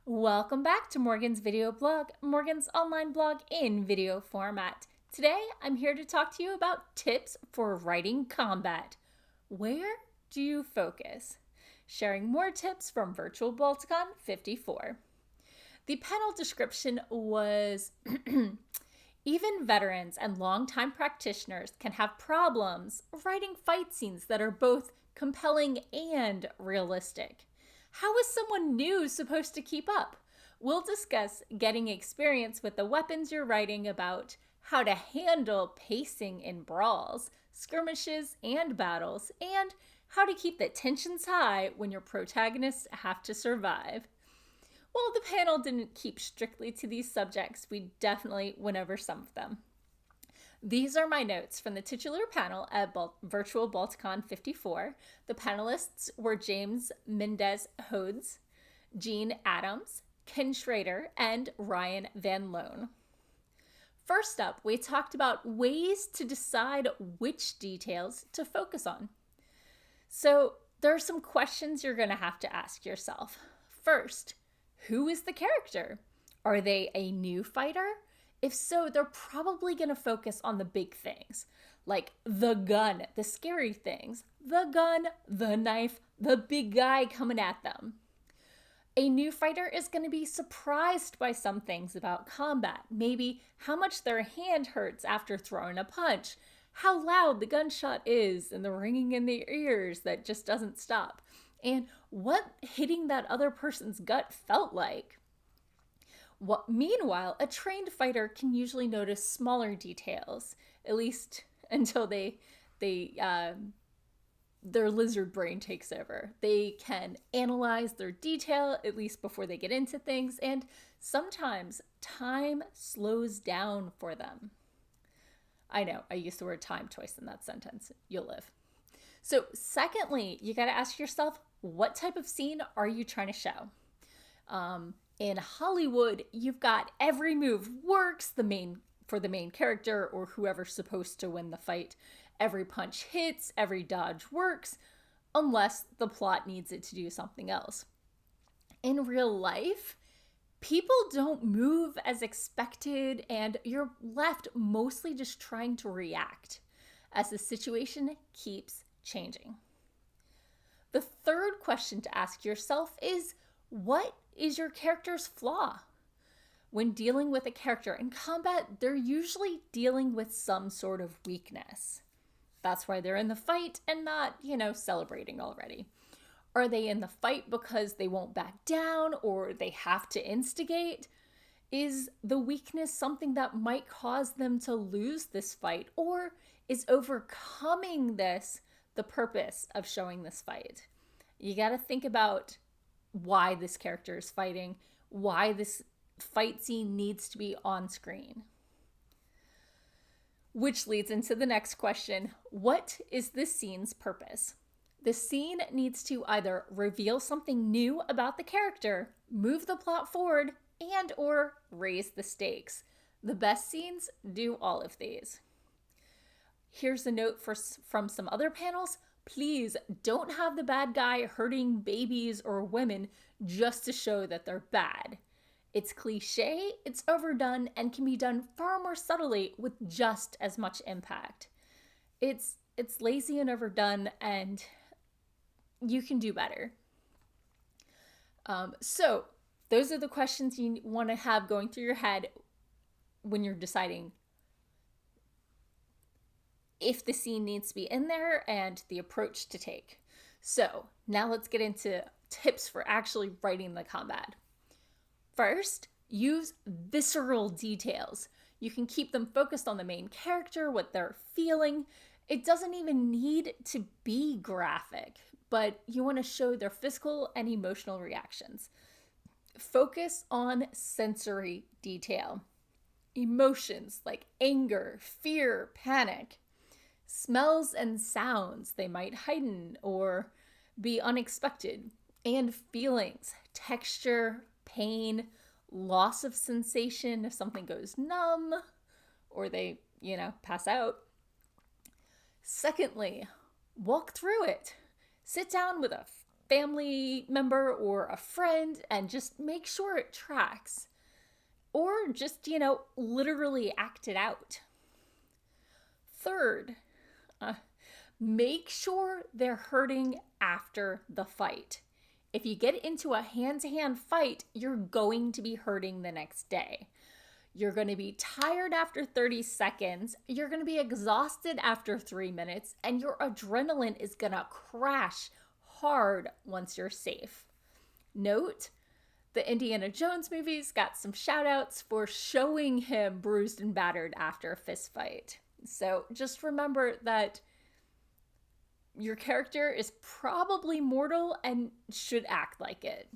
Welcome back to Morgan's video blog, Morgan's online blog in video format. Today, I'm here to talk to you about tips for writing combat. Where do you focus? Sharing more tips from Virtual Balticon 54. The panel description was even veterans and longtime practitioners can have problems writing fight scenes that are both compelling and realistic. How is someone new supposed to keep up? We'll discuss getting experience with the weapons you're writing about, how to handle pacing in brawls, skirmishes, and battles, and how to keep the tensions high when your protagonists have to survive. While the panel didn't keep strictly to these subjects, we definitely went over some of them. These are my notes from the titular panel at Virtual Balticon 54. The panelists were James Mendez Hodes, Gene Adams, Ken Schrader, and Ryan Van Loan. First up, we talked about ways to decide which details to focus on. So there are some questions you're going to have to ask yourself. First, who is the character? Are they a new fighter? If so, they're probably going to focus on the big things, like the gun, the scary things, the gun, the knife, the big guy coming at them. A new fighter is going to be surprised by some things about combat, maybe how much their hand hurts after throwing a punch, how loud the gunshot is, and the ringing in their ears that just doesn't stop, and what hitting that other person's gut felt like. Meanwhile, a trained fighter can usually notice smaller details, at least until their lizard brain takes over. They can analyze their detail, at least before they get into things, and sometimes time slows down for them. I know, I used the word time twice in that sentence. You'll live. So secondly, you got to ask yourself, what type of scene are you trying to show? In Hollywood, you've got every move works for the main character or whoever's supposed to win the fight. Every punch hits, every dodge works, unless the plot needs it to do something else. In real life, people don't move as expected, and you're left mostly just trying to react as the situation keeps changing. The third question to ask yourself is, what is your character's flaw? When dealing with a character in combat, they're usually dealing with some sort of weakness. That's why they're in the fight and not, celebrating already. Are they in the fight because they won't back down or they have to instigate? Is the weakness something that might cause them to lose this fight? Or is overcoming this the purpose of showing this fight? You got to think about why this character is fighting, why this fight scene needs to be on screen. Which leads into the next question. What is this scene's purpose? The scene needs to either reveal something new about the character, move the plot forward, and or raise the stakes. The best scenes do all of these. Here's a note from some other panels. Please don't have the bad guy hurting babies or women just to show that they're bad. It's cliche, it's overdone, and can be done far more subtly with just as much impact. It's lazy and overdone, and you can do better. So those are the questions you want to have going through your head when you're deciding if the scene needs to be in there and the approach to take. So now let's get into tips for actually writing the combat. First, use visceral details. You can keep them focused on the main character, what they're feeling. It doesn't even need to be graphic, but you want to show their physical and emotional reactions. Focus on sensory detail. Emotions like anger, fear, panic. Smells and sounds, they might heighten or be unexpected. And feelings, texture, pain, loss of sensation if something goes numb or they, pass out. Secondly, walk through it. Sit down with a family member or a friend and just make sure it tracks. Or just, literally act it out. Third, make sure they're hurting after the fight. If you get into a hand-to-hand fight, you're going to be hurting the next day. You're going to be tired after 30 seconds, you're going to be exhausted after 3 minutes, and your adrenaline is going to crash hard once you're safe. Note, the Indiana Jones movies got some shout outs for showing him bruised and battered after a fist fight. So just remember that your character is probably mortal and should act like it.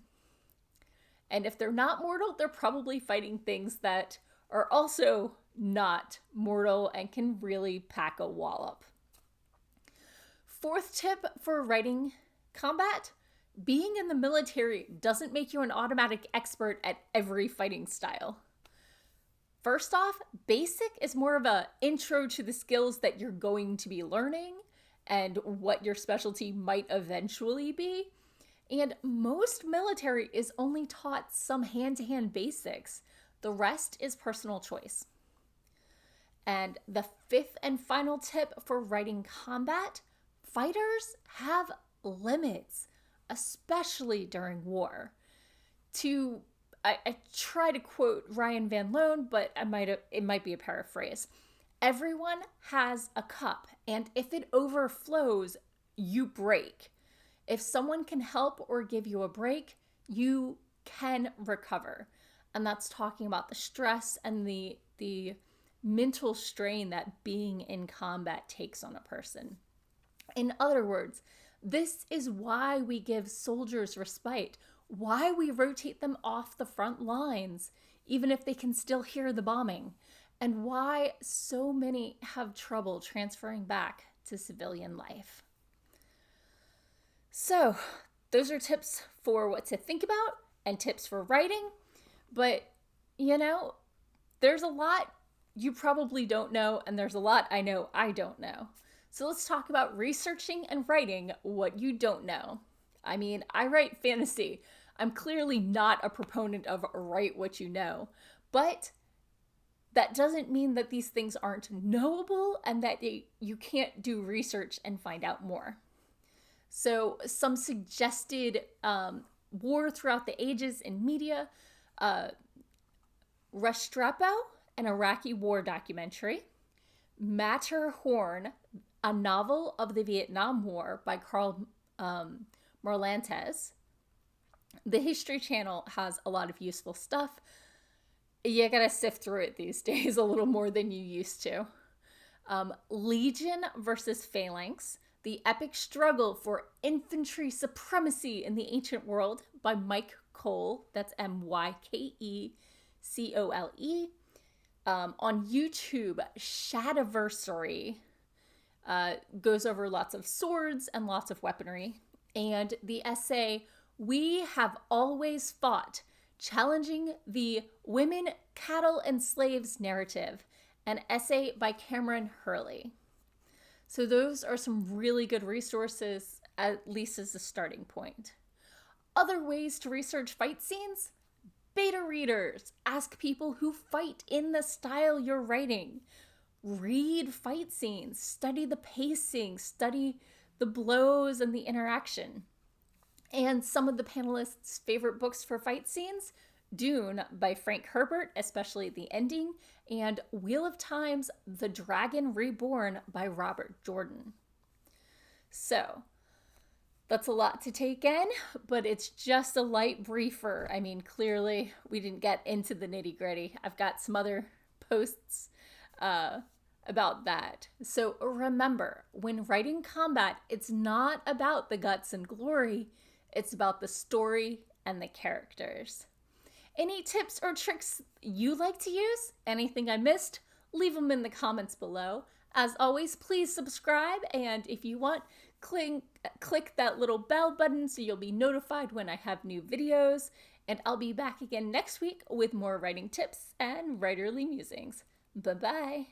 And if they're not mortal, they're probably fighting things that are also not mortal and can really pack a wallop. Fourth tip for writing combat: being in the military doesn't make you an automatic expert at every fighting style. First off, basic is more of an intro to the skills that you're going to be learning and what your specialty might eventually be. And most military is only taught some hand-to-hand basics. The rest is personal choice. And the fifth and final tip for writing combat: fighters have limits, especially during war. I try to quote Ryan Van Loan, but it might be a paraphrase. Everyone has a cup, and if it overflows, you break. If someone can help or give you a break, you can recover. And that's talking about the stress and the mental strain that being in combat takes on a person. In other words, this is why we give soldiers respite, why we rotate them off the front lines, even if they can still hear the bombing, and why so many have trouble transferring back to civilian life. So, those are tips for what to think about and tips for writing. But, there's a lot you probably don't know, and there's a lot I know I don't know. So let's talk about researching and writing what you don't know. I mean, I write fantasy. I'm clearly not a proponent of write what you know, but that doesn't mean that these things aren't knowable and that you can't do research and find out more. So some suggested war throughout the ages in media: Restrepo, an Iraqi war documentary; Matterhorn, a novel of the Vietnam War by Karl Marlantes. The History Channel has a lot of useful stuff. You gotta sift through it these days a little more than you used to. Legion versus Phalanx, the epic struggle for infantry supremacy in the ancient world by Myke. That's Mykecole. On YouTube, Shadiversary goes over lots of swords and lots of weaponry. And the essay, We Have Always Fought, challenging the women, cattle, and slaves narrative, an essay by Kameron Hurley. So those are some really good resources, at least as a starting point. Other ways to research fight scenes: beta readers. Ask people who fight in the style you're writing. Read fight scenes. Study the pacing. Study the blows and the interaction. And some of the panelists' favorite books for fight scenes: Dune by Frank Herbert, especially the ending, and Wheel of Time's The Dragon Reborn by Robert Jordan. So, that's a lot to take in, but it's just a light briefer. I mean, clearly we didn't get into the nitty-gritty. I've got some other posts about that. So remember, when writing combat, it's not about the guts and glory. It's about the story and the characters. Any tips or tricks you like to use? Anything I missed? Leave them in the comments below. As always, please subscribe, and if you want, click that little bell button so you'll be notified when I have new videos. And I'll be back again next week with more writing tips and writerly musings. Bye-bye.